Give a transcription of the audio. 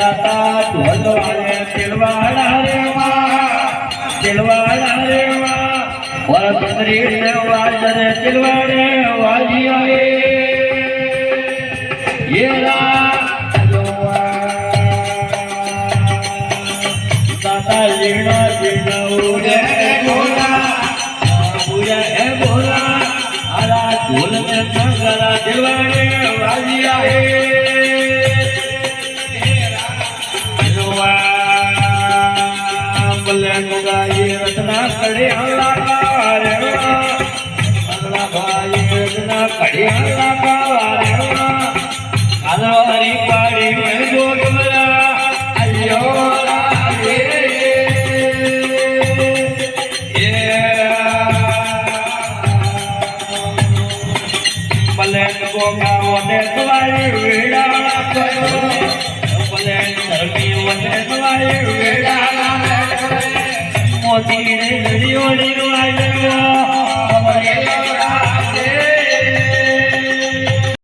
દાતા ઢોલવાળે દિલવાળા રે દિલવાળા રે ઓર સુંદરી ને વાજરે દિલવાળે વાજી આવે દાતા લીણા લીણા ઉડે બોલા આરા ઢોલ ને સંગરા દિલવાળે વાજી આવે રચના કરે હલાકારે રચના કરે હલાકારે હરી પાડી મેં જોગલા અયો રાગે ભલે ગોગા વને તમારી વેડા ભલે ધર્મી વને તમારી વેડા મોતી રે નડીઓ